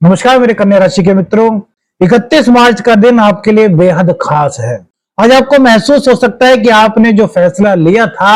नमस्कार मेरे कन्या राशि के मित्रों, 31 मार्च का दिन आपके लिए बेहद खास है। आज आपको महसूस हो सकता है कि आपने जो फैसला लिया था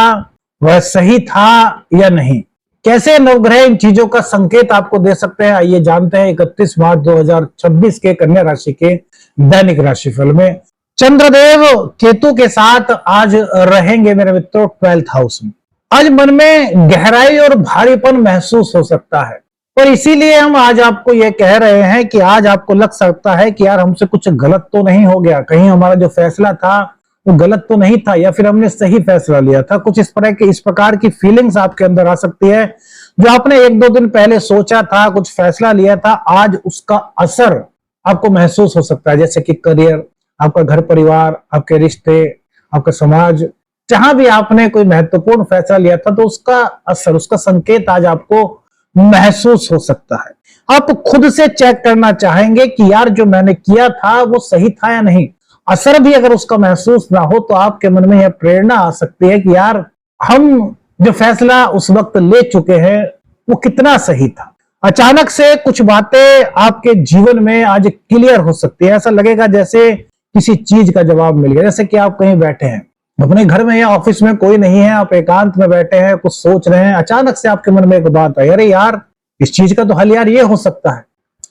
वह सही था या नहीं। कैसे नवग्रह इन चीजों का संकेत आपको दे सकते हैं, आइए जानते हैं 31 मार्च 2026 के कन्या राशि के दैनिक राशिफल में। चंद्रदेव केतु के साथ आज रहेंगे मेरे मित्रों 12th हाउस में। आज मन में गहराई और भारीपन महसूस हो सकता है और इसीलिए हम आज आपको यह कह रहे हैं कि आज आपको लग सकता है कि यार हमसे कुछ गलत तो नहीं हो गया, कहीं हमारा जो फैसला था वो गलत तो नहीं था या फिर हमने सही फैसला लिया था। कुछ इस प्रकार की फीलिंग्स आपके अंदर आ सकती है। जो आपने एक दो दिन पहले सोचा था, कुछ फैसला लिया था, आज उसका असर आपको महसूस हो सकता है। जैसे कि करियर, आपका घर परिवार, आपके रिश्ते, आपका समाज, जहां भी आपने कोई महत्वपूर्ण फैसला लिया था तो उसका असर, उसका संकेत आज आपको महसूस हो सकता है। आप खुद से चेक करना चाहेंगे कि यार जो मैंने किया था वो सही था या नहीं। असर भी अगर उसका महसूस ना हो तो आपके मन में यह प्रेरणा आ सकती है कि यार हम जो फैसला उस वक्त ले चुके हैं वो कितना सही था। अचानक से कुछ बातें आपके जीवन में आज क्लियर हो सकती है। ऐसा लगेगा जैसे किसी चीज का जवाब मिल गया। जैसे कि आप कहीं बैठे हैं, अपने घर में या ऑफिस में कोई नहीं है, आप एकांत में बैठे हैं, कुछ सोच रहे हैं, अचानक से आपके मन में एक बात आई, अरे यार इस चीज का तो हल यार ये हो सकता है।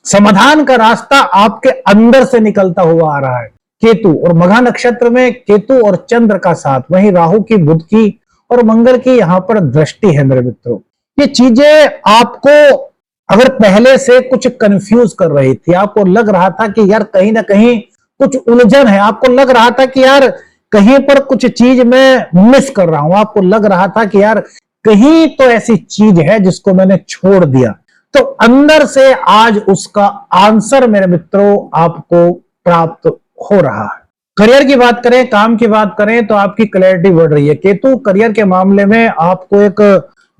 समाधान का रास्ता आपके अंदर से निकलता हुआ आ रहा है। केतु और मघा नक्षत्र में केतु और चंद्र का साथ, वहीं राहु की, बुध की और मंगल की यहाँ पर दृष्टि है मेरे मित्रों। ये चीजें आपको अगर पहले से कुछ कंफ्यूज कर रही थी, आपको लग रहा था कि यार कहीं ना कहीं कुछ उलझन है, आपको लग रहा था कि यार कहीं पर कुछ चीज मैं मिस कर रहा हूं, आपको लग रहा था कि यार कहीं तो ऐसी चीज है जिसको मैंने छोड़ दिया, तो अंदर से आज उसका आंसर मेरे मित्रों आपको प्राप्त हो रहा है। करियर की बात करें, काम की बात करें तो आपकी क्लैरिटी बढ़ रही है। केतु करियर के मामले में आपको एक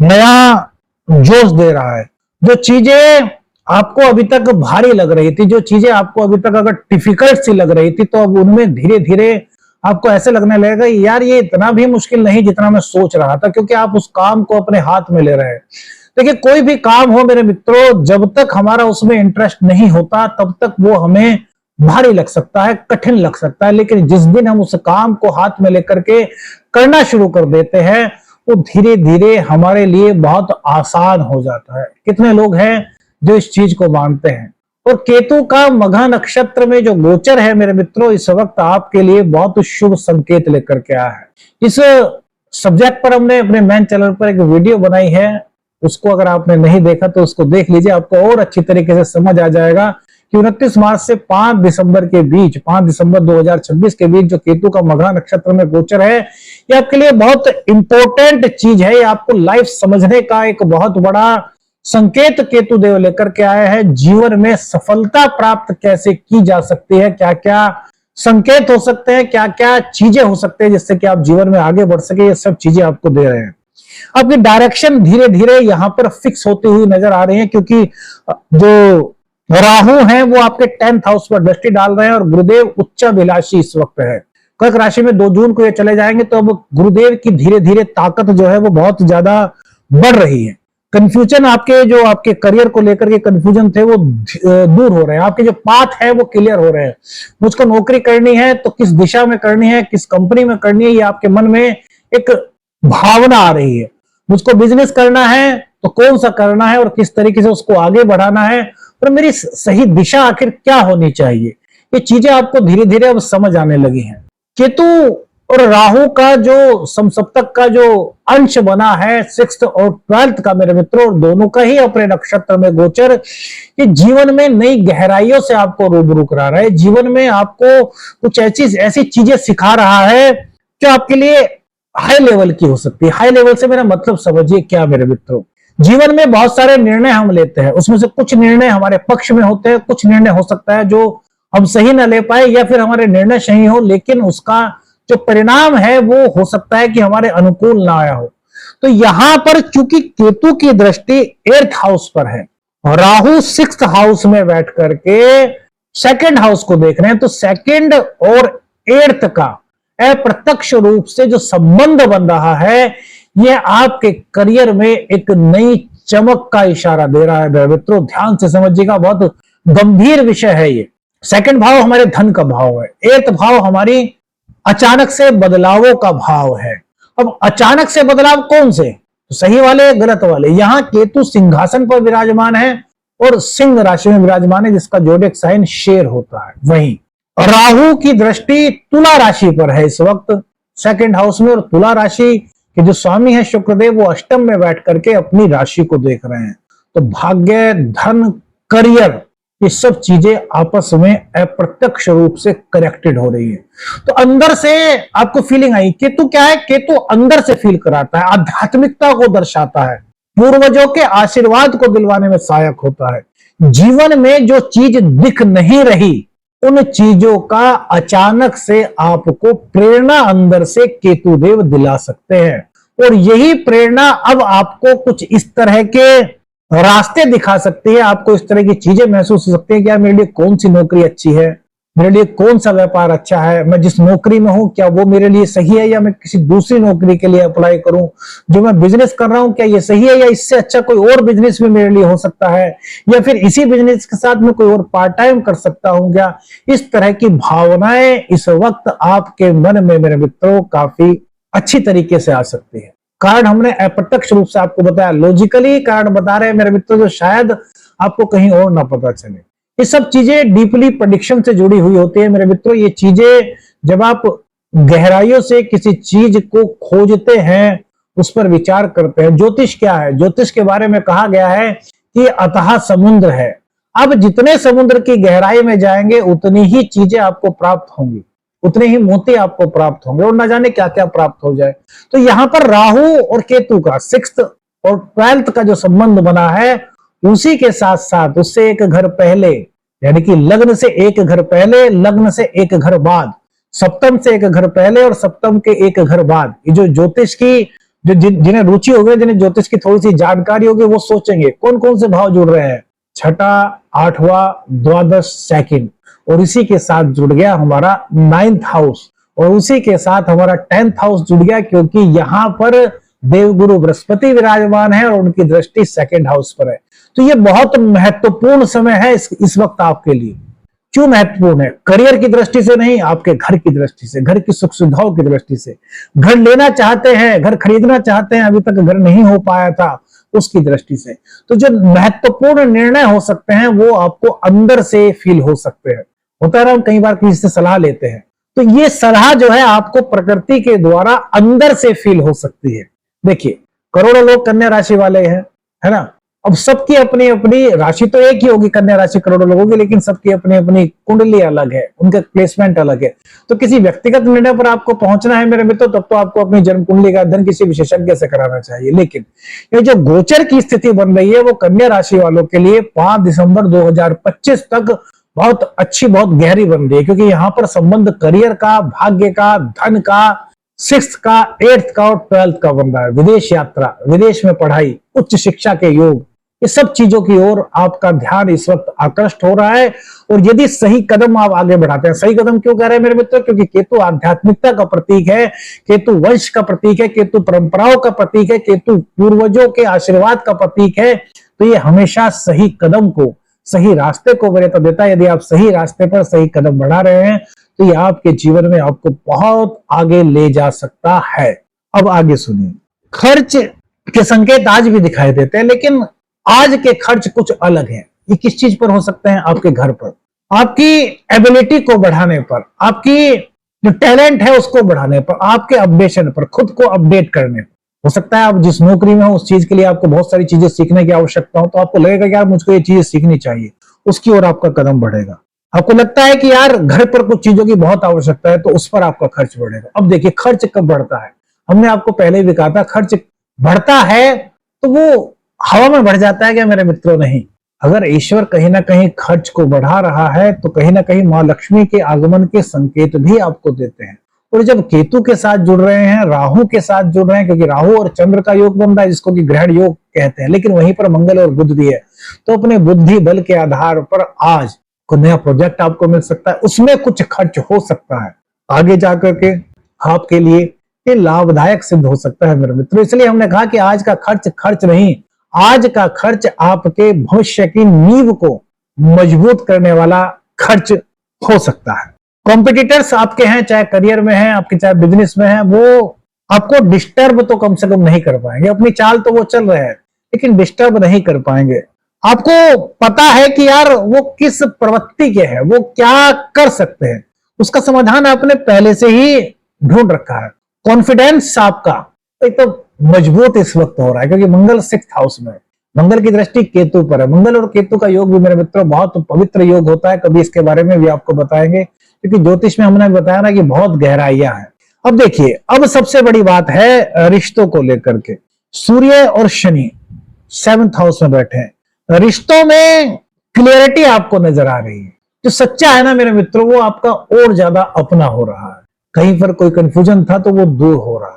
नया जोश दे रहा है। जो चीजें आपको अभी तक भारी लग रही थी, जो चीजें आपको अभी तक अगर डिफिकल्ट सी लग रही थी, तो अब उनमें धीरे धीरे आपको ऐसे लगने लगेगा यार ये इतना भी मुश्किल नहीं जितना मैं सोच रहा था, क्योंकि आप उस काम को अपने हाथ में ले रहे हैं। देखिए कोई भी काम हो मेरे मित्रों, जब तक हमारा उसमें इंटरेस्ट नहीं होता तब तक वो हमें भारी लग सकता है, कठिन लग सकता है, लेकिन जिस दिन हम उस काम को हाथ में लेकर के करना शुरू कर देते हैं वो धीरे धीरे हमारे लिए बहुत आसान हो जाता है। कितने लोग हैं जो इस चीज को मानते हैं। और केतु का मघा नक्षत्र में जो गोचर है मेरे मित्रों, इस वक्त आपके लिए बहुत शुभ संकेत लेकर के आया है। इस सब्जेक्ट पर हमने अपने मेन चैनल पर एक वीडियो बनाई है, उसको अगर आपने नहीं देखा तो उसको देख लीजिए, आपको और अच्छी तरीके से समझ आ जाएगा कि 29 मार्च से 5 दिसंबर के बीच, 5 दिसंबर 2026 के बीच जो केतु का मघा नक्षत्र में गोचर है, ये आपके लिए बहुत इंपॉर्टेंट चीज है। ये आपको लाइफ समझने का एक बहुत बड़ा संकेत केतु देव लेकर के आए हैं। जीवन में सफलता प्राप्त कैसे की जा सकती है, क्या क्या संकेत हो सकते हैं, क्या क्या चीजें हो सकते हैं जिससे कि आप जीवन में आगे बढ़ सके, ये सब चीजें आपको दे रहे हैं। आपकी डायरेक्शन धीरे धीरे यहां पर फिक्स होती हुई नजर आ रही है, क्योंकि जो राहु हैं वो आपके 10th हाउस पर दृष्टि डाल रहे हैं और गुरुदेव उच्चाभिलाषी इस वक्त है। कर्क राशि में 2 जून को ये चले जाएंगे, तो अब गुरुदेव की धीरे धीरे ताकत जो है वो बहुत ज्यादा बढ़ रही है। कंफ्यूजन आपके करियर को लेकर के कंफ्यूजन थे वो दूर हो रहे हैं। आपके जो पाथ है वो क्लियर हो रहे हैं। मुझको नौकरी करनी है तो किस दिशा में करनी है, किस कंपनी में करनी है, ये आपके मन में एक भावना आ रही है। मुझको बिजनेस करना है तो कौन सा करना है और किस तरीके से उसको आगे बढ़ाना है, और मेरी सही दिशा आखिर क्या होनी चाहिए, ये चीजें आपको धीरे धीरे अब समझ आने लगी हैं। केतु और राहु का जो समसप्तक का जो अंश बना है 6th और 12th का मेरे मित्रों, और दोनों का ही अपने नक्षत्र में गोचर, ये जीवन में नई गहराइयों से आपको रूबरू करा रहा है। जीवन में आपको कुछ ऐसी चीजें सिखा रहा है जो आपके लिए हाई लेवल की हो सकती है। हाई लेवल से मेरा मतलब समझिए क्या मेरे मित्रों, जीवन में बहुत सारे निर्णय हम लेते हैं, उसमें से कुछ निर्णय हमारे पक्ष में होते हैं, कुछ निर्णय हो सकता है जो हम सही ना ले पाए या फिर हमारे निर्णय सही हो लेकिन उसका जो परिणाम है वो हो सकता है कि हमारे अनुकूल ना आया हो। तो यहां पर चूंकि केतु की दृष्टि 8th हाउस पर है और राहु 6th हाउस में बैठ करके 2nd हाउस को देख रहे हैं, तो 2nd और 8th का अप्रत्यक्ष रूप से जो संबंध बन रहा है यह आपके करियर में एक नई चमक का इशारा दे रहा है। मित्रों ध्यान से समझिएगा, बहुत गंभीर विषय है ये। सेकंड भाव हमारे धन का भाव है। एर्थ भाव हमारी अचानक से बदलावों का भाव है। अब अचानक से बदलाव कौन से, तो सही वाले गलत वाले। यहां केतु सिंहासन पर विराजमान है और सिंह राशि में विराजमान है, जिसका जोडिक साइन शेर होता है। वहीं राहु की दृष्टि तुला राशि पर है इस वक्त सेकंड हाउस में, और तुला राशि के जो स्वामी है शुक्रदेव, वो अष्टम में बैठ करके अपनी राशि को देख रहे हैं। तो भाग्य, धन, करियर, ये सब चीजें आपस में अप्रत्यक्ष रूप से कनेक्टेड हो रही है। तो अंदर से आपको फीलिंग आई। केतु क्या है, केतु अंदर से फील कराता है, आध्यात्मिकता को दर्शाता है, पूर्वजों के आशीर्वाद को दिलवाने में सहायक होता है। जीवन में जो चीज दिख नहीं रही, उन चीजों का अचानक से आपको प्रेरणा अंदर से केतुदेव दिला सकते हैं। और यही प्रेरणा अब आपको कुछ इस तरह के रास्ते दिखा सकती है, आपको इस तरह की चीजें महसूस हो सकती है कि यार मेरे लिए कौन सी नौकरी अच्छी है, मेरे लिए कौन सा व्यापार अच्छा है, मैं जिस नौकरी में हूं क्या वो मेरे लिए सही है, या मैं किसी दूसरी नौकरी के लिए अप्लाई करूं, जो मैं बिजनेस कर रहा हूं क्या ये सही है, या इससे अच्छा कोई और बिजनेस भी मेरे लिए हो सकता है, या फिर इसी बिजनेस के साथ मैं कोई और पार्ट टाइम कर सकता हूं क्या। इस तरह की भावनाएं इस वक्त आपके मन में मेरे मित्रों काफी अच्छी तरीके से आ सकती है। कारण हमने अप्रत्यक्ष रूप से आपको बताया, लॉजिकली कारण बता रहे हैं मेरे मित्रों, जो शायद आपको कहीं और ना पता चले। ये सब चीजें डीपली प्रेडिक्शन से जुड़ी हुई होती है मेरे मित्रों। ये चीजें जब आप गहराइयों से किसी चीज को खोजते हैं, उस पर विचार करते हैं। ज्योतिष क्या है, ज्योतिष के बारे में कहा गया है कि अथाह समुद्र है। अब जितने समुद्र की गहराई में जाएंगे उतनी ही चीजें आपको प्राप्त होंगी, उतने ही मोती आपको प्राप्त होंगे, और ना जाने क्या क्या प्राप्त हो जाए। तो यहां पर राहु और केतु का 6th और 12th का जो संबंध बना है, उसी के साथ साथ उससे एक घर पहले, यानी कि लग्न से एक घर पहले, लग्न से एक घर बाद, सप्तम से एक घर पहले और सप्तम के एक घर बाद, ये जो ज्योतिष की जो जिन्हें रुचि होगी, जिन्हें ज्योतिष की थोड़ी सी जानकारी होगी, वो सोचेंगे कौन कौन से भाव जुड़ रहे हैं। 6ठा, 8वां, द्वादश, सेकंड, और इसी के साथ जुड़ गया हमारा 9th हाउस, और उसी के साथ हमारा 10th हाउस जुड़ गया, क्योंकि यहां पर देवगुरु बृहस्पति विराजमान है और उनकी दृष्टि 2nd हाउस पर है। तो ये बहुत महत्वपूर्ण समय है इस वक्त आपके लिए। क्यों महत्वपूर्ण है? करियर की दृष्टि से नहीं, आपके घर की दृष्टि से, घर की सुख सुविधाओं की दृष्टि से। घर लेना चाहते हैं, घर खरीदना चाहते हैं, अभी तक घर नहीं हो पाया था, उसकी दृष्टि से। तो जो महत्वपूर्ण निर्णय हो सकते हैं वो आपको अंदर से फील हो सकते हैं। होता है ना, हम कई बार किसी से सलाह लेते हैं, तो ये सलाह जो है आपको प्रकृति के द्वारा अंदर से फील हो सकती है। देखिए, करोड़ों लोग कन्या राशि वाले हैं, है ना। अब सबकी अपनी अपनी राशि तो एक ही होगी, कन्या राशि करोड़ों लोगों की, लेकिन सबकी अपनी अपनी कुंडली अलग है, उनका प्लेसमेंट अलग है। तो किसी व्यक्तिगत निर्णय पर आपको पहुंचना है मेरे मित्रों, तब तो आपको अपनी जन्म कुंडली का अध्ययन किसी विशेषज्ञ से कराना चाहिए। लेकिन ये जो गोचर की स्थिति बन रही है, वो कन्या राशि वालों के लिए 5 दिसंबर 2025 तक बहुत अच्छी, बहुत गहरी बन रही है, क्योंकि यहाँ पर संबंध करियर का, भाग्य का, धन का, 6th का, 8th का और 12th का बन रहा है। विदेश यात्रा, विदेश में पढ़ाई, उच्च शिक्षा के योग, ये सब चीजों की ओर आपका ध्यान इस वक्त आकृष्ट हो रहा है। और यदि सही कदम आप आगे बढ़ाते हैं, सही कदम क्यों कह रहे हैं मेरे मित्रों, क्योंकि केतु आध्यात्मिकता का प्रतीक है, केतु वंश का प्रतीक है, केतु परंपराओं का प्रतीक है, केतु पूर्वजों के आशीर्वाद का प्रतीक है। तो ये हमेशा सही कदम को, सही रास्ते को वरीयता देता है। यदि आप सही रास्ते पर सही कदम बढ़ा रहे हैं, तो ये आपके जीवन में आपको बहुत आगे ले जा सकता है। अब आगे सुनिए। खर्च के संकेत आज भी दिखाई देते हैं, लेकिन आज के खर्च कुछ अलग हैं। ये किस चीज पर हो सकते हैं? आपके घर पर, आपकी एबिलिटी को बढ़ाने पर, आपकी जो टैलेंट है उसको बढ़ाने पर, आपके अपडेशन पर, खुद को अपडेट करने पर। हो सकता है आप जिस नौकरी में हो उस चीज के लिए आपको बहुत सारी चीजें सीखने की आवश्यकता हो, तो आपको लगेगा कि यार मुझको ये चीजें सीखनी चाहिए, उसकी ओर आपका कदम बढ़ेगा। आपको लगता है कि यार घर पर कुछ चीजों की बहुत आवश्यकता है, तो उस पर आपका खर्च बढ़ेगा। अब देखिए, खर्च कब बढ़ता है, हमने आपको पहले भी कहा था, खर्च बढ़ता है तो वो हवा में बढ़ जाता है क्या मेरे मित्रों? नहीं। अगर ईश्वर कहीं ना कहीं खर्च को बढ़ा रहा है, तो कहीं ना कहीं मां लक्ष्मी के आगमन के संकेत भी आपको देते हैं। और जब केतु के साथ जुड़ रहे हैं, राहु के साथ जुड़ रहे हैं, क्योंकि राहु और चंद्र का योग बन रहा है, जिसको कि ग्रहण योग कहते हैं, लेकिन वहीं पर मंगल और बुध भी है। तो अपने बुद्धि बल के आधार पर आज कोई नया प्रोजेक्ट आपको मिल सकता है, उसमें कुछ खर्च हो सकता है, आगे जाकर के आपके लिए ये लाभदायक सिद्ध हो सकता है मेरे मित्रों। इसलिए हमने कहा कि आज का खर्च खर्च नहीं, आज का खर्च आपके भविष्य की नींव को मजबूत करने वाला खर्च हो सकता है। कॉम्पिटिटर्स आपके हैं, चाहे करियर में हैं, आपके चाहे बिजनेस में हैं, वो आपको डिस्टर्ब तो कम से कम नहीं कर पाएंगे। अपनी चाल तो वो चल रहे हैं लेकिन डिस्टर्ब नहीं कर पाएंगे। आपको पता है कि यार वो किस प्रवृत्ति के हैं, वो क्या कर सकते हैं, उसका समाधान आपने पहले से ही ढूंढ रखा है। कॉन्फिडेंस आपका एक तो मजबूत इस वक्त हो रहा है क्योंकि मंगल 6th हाउस में, मंगल की दृष्टि केतु पर है। मंगल और केतु का योग भी मेरे मित्रों बहुत पवित्र योग होता है, कभी इसके बारे में भी आपको बताएंगे क्योंकि ज्योतिष में हमने बताया ना कि बहुत गहराइयां हैं। अब देखिए, अब सबसे बड़ी बात है रिश्तों को लेकर के। सूर्य और शनि 7th हाउस में बैठे हैं, रिश्तों में क्लियरिटी आपको नजर आ रही है। जो सच्चा है ना मेरे मित्रों, वो आपका और ज्यादा अपना हो रहा है। कहीं पर कोई कंफ्यूजन था तो वो दूर हो रहा है।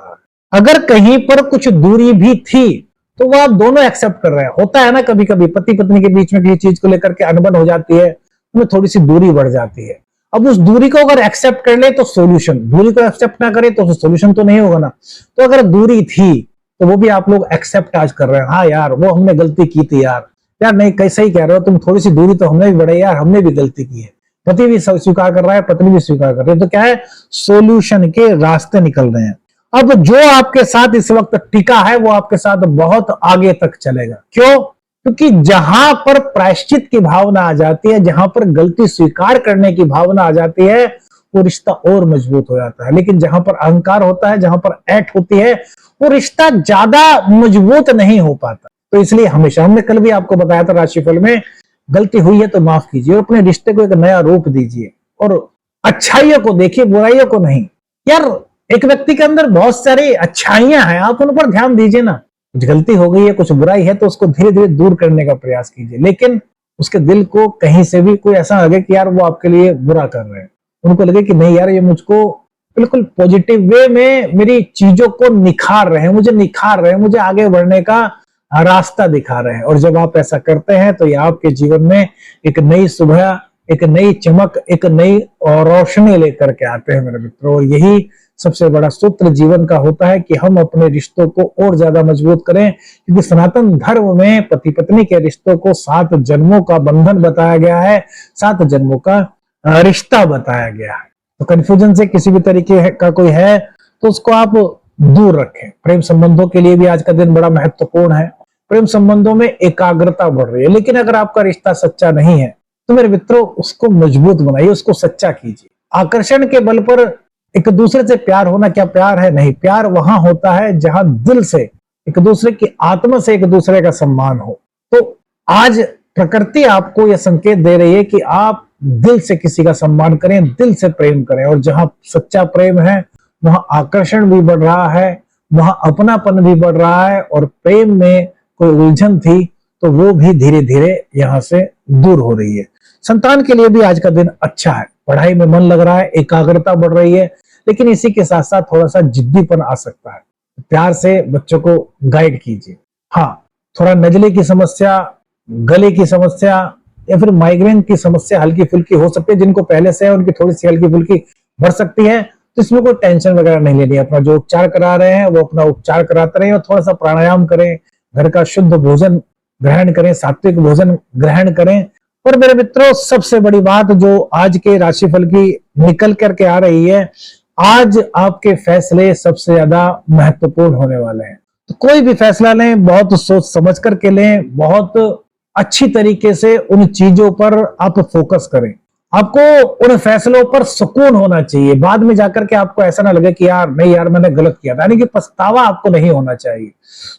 अगर कहीं पर कुछ दूरी भी थी तो वो आप दोनों एक्सेप्ट कर रहे हैं। होता है ना कभी कभी पति पत्नी के बीच में किसी चीज को लेकर के अनबन हो जाती है, उनमें थोड़ी सी दूरी बढ़ जाती है। अब उस दूरी को अगर एक्सेप्ट कर ले तो सोल्यूशन, दूरी को एक्सेप्ट ना करे तो सोल्यूशन तो नहीं होगा ना। तो अगर दूरी थी तो वो भी आप लोग एक्सेप्ट आज कर रहे हैं। हाँ यार, वो हमने गलती की थी यार, यार नहीं कैसे ही कह रहे हो तुम, थोड़ी सी दूरी तो हमने भी बढ़ाई यार, हमने भी गलती की है। पति भी स्वीकार कर रहा है, पत्नी भी स्वीकार कर रही है, तो क्या है, सोल्यूशन के रास्ते निकल रहे हैं। अब जो आपके साथ इस वक्त टिका है वो आपके साथ बहुत आगे तक चलेगा। क्यों? क्योंकि जहां पर प्रायश्चित की भावना आ जाती है, जहां पर गलती स्वीकार करने की भावना आ जाती है, वो रिश्ता और मजबूत हो जाता है। लेकिन जहां पर अहंकार होता है, जहां पर ऐठ होती है, वो रिश्ता ज्यादा मजबूत नहीं हो पाता। तो इसलिए हमेशा, हमने कल भी आपको बताया था राशिफल में, गलती हुई है तो माफ कीजिए, अपने रिश्ते को एक नया रूप दीजिए और अच्छाइयों को देखिए, बुराइयों को नहीं। यार एक व्यक्ति के अंदर बहुत सारी अच्छाइयां हैं, आप उन पर ध्यान दीजिए ना। कुछ गलती हो गई है, कुछ बुराई है तो उसको धीरे धीरे दूर करने का प्रयास कीजिए, लेकिन उसके दिल को कहीं से भी कोई ऐसा लगे कि यार वो आपके लिए बुरा कर रहे हैं, उनको लगे कि नहीं यार ये मुझको बिल्कुल पॉजिटिव वे में मेरी चीजों को निखार रहे हैं, मुझे निखार रहे हैं, मुझे आगे बढ़ने का रास्ता दिखा रहे हैं। और जब आप ऐसा करते हैं तो ये आपके जीवन में एक नई सुबह, एक नई चमक, एक नई रोशनी लेकर के आते हैं मेरे मित्रों। और यही सबसे बड़ा सूत्र जीवन का होता है कि हम अपने रिश्तों को और ज्यादा मजबूत करें, क्योंकि सनातन धर्म में पति पत्नी के रिश्तों को 7 जन्मों का बंधन बताया गया है, 7 जन्मों का रिश्ता बताया गया है। तो कंफ्यूजन से किसी भी तरीके का कोई है तो उसको आप दूर रखें। प्रेम संबंधों के लिए भी आज का दिन बड़ा महत्वपूर्ण है। प्रेम संबंधों में एकाग्रता बढ़ रही है, लेकिन अगर आपका रिश्ता सच्चा नहीं है तो मेरे मित्रों उसको मजबूत बनाइए, उसको सच्चा कीजिए। आकर्षण के बल पर एक दूसरे से प्यार होना क्या प्यार है? नहीं, प्यार वहां होता है जहां दिल से एक दूसरे की आत्मा से एक दूसरे का सम्मान हो। तो आज प्रकृति आपको यह संकेत दे रही है कि आप दिल से किसी का सम्मान करें, दिल से प्रेम करें। और जहां सच्चा प्रेम है वहां आकर्षण भी बढ़ रहा है, वहां अपनापन भी बढ़ रहा है, और प्रेम में कोई उलझन थी तो वो भी धीरे धीरे यहां से दूर हो रही है। संतान के लिए भी आज का दिन अच्छा है, पढ़ाई में मन लग रहा है, एकाग्रता बढ़ रही है, लेकिन इसी के साथ साथ थोड़ा सा जिद्दीपन आ सकता है। प्यार से बच्चों को गाइड कीजिए। हाँ, थोड़ा नजले की समस्या, गले की समस्या या फिर माइग्रेन की समस्या हल्की फुल्की हो सकती है। जिनको पहले से है उनकी थोड़ी सी हल्की फुल्की बढ़ सकती है, तो इसमें कोई टेंशन वगैरह नहीं लेनी है। अपना जो उपचार करा रहे हैं वो अपना उपचार कराते रहे, और थोड़ा सा प्राणायाम करें, घर का शुद्ध भोजन ग्रहण करें, सात्विक भोजन ग्रहण करें। और मेरे मित्रों सबसे बड़ी बात जो आज के राशिफल की निकल करके आ रही है, आज आपके फैसले सबसे ज्यादा महत्वपूर्ण होने वाले हैं। तो कोई भी फैसला लें, बहुत सोच समझ करके लें, बहुत अच्छी तरीके से उन चीजों पर आप फोकस करें। आपको उन फैसलों पर सुकून होना चाहिए, बाद में जाकर के आपको ऐसा ना लगे कि यार नहीं यार मैंने गलत किया था, यानी कि पछतावा आपको नहीं होना चाहिए।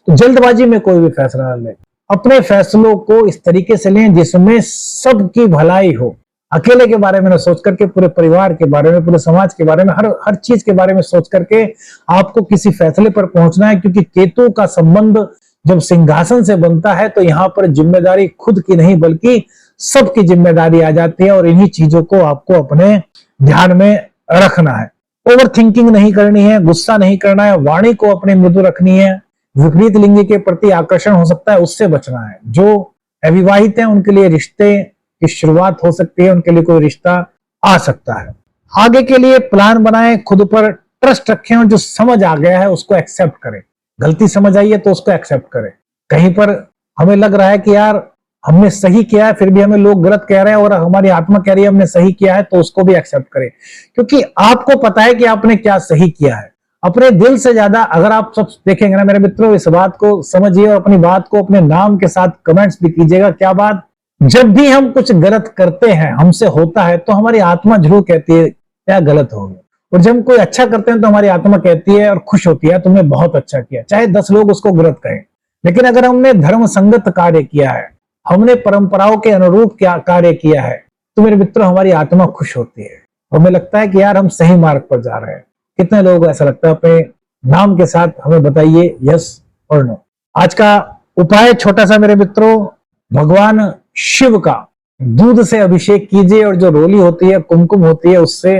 तो जल्दबाजी में कोई भी फैसला ना लें, अपने फैसलों को इस तरीके से लें जिसमें सबकी भलाई हो। अकेले के बारे में ना सोच करके, पूरे परिवार के बारे में, पूरे समाज के बारे में, हर चीज के बारे में सोच करके आपको किसी फैसले पर पहुंचना है। क्योंकि केतु का संबंध जब सिंहासन से बनता है तो यहाँ पर जिम्मेदारी खुद की नहीं बल्कि सबकी जिम्मेदारी आ जाती है, और इन्हीं चीजों को आपको अपने ध्यान में रखना है। ओवर थिंकिंग नहीं करनी है, गुस्सा नहीं करना है, वाणी को अपनी मृदु रखनी है। विपरीत लिंग के प्रति आकर्षण हो सकता है, उससे बचना है। जो अविवाहित हैं उनके लिए रिश्ते की शुरुआत हो सकती है, उनके लिए कोई रिश्ता आ सकता है। आगे के लिए प्लान बनाएं, खुद पर ट्रस्ट रखें, और जो समझ आ गया है उसको एक्सेप्ट करें। गलती समझ आई है तो उसको एक्सेप्ट करें। कहीं पर हमें लग रहा है कि यार हमने सही किया है फिर भी हमें लोग गलत कह रहे हैं और हमारी आत्मा कह रही है हमने सही किया है, तो उसको भी एक्सेप्ट करें, क्योंकि आपको पता है कि आपने क्या सही किया है। अपने दिल से ज्यादा अगर आप सब देखेंगे ना मेरे मित्रों, इस बात को समझिए और अपनी बात को अपने नाम के साथ कमेंट्स भी कीजिएगा। क्या बात, जब भी हम कुछ गलत करते हैं, हमसे होता है, तो हमारी आत्मा जरूर कहती है क्या गलत हो गया, और जब हम कोई अच्छा करते हैं तो हमारी आत्मा कहती है और खुश होती है तुमने बहुत अच्छा किया, चाहे 10 लोग उसको गलत कहें। लेकिन अगर हमने धर्म संगत कार्य किया है, हमने परंपराओं के अनुरूप क्या कार्य किया है, तो मेरे मित्रों हमारी आत्मा खुश होती है, हमें लगता है कि यार हम सही मार्ग पर जा रहे हैं। कितने लोगों को ऐसा लगता है? अपने नाम के साथ हमें बताइए यस और नो। आज का उपाय छोटा सा मेरे मित्रों, भगवान शिव का दूध से अभिषेक कीजिए और जो रोली होती है, कुमकुम होती है, उससे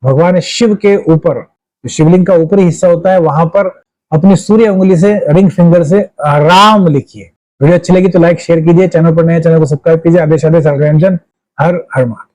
भगवान शिव के ऊपर, जो शिवलिंग का ऊपरी हिस्सा होता है, वहां पर अपनी सूर्य उंगली से, रिंग फिंगर से राम लिखिए। वीडियो अच्छी लगी तो लाइक शेयर कीजिए, चैनल पर नए चैनल को सब्सक्राइब कीजिए। आदेश आदेश हर हर महादेव।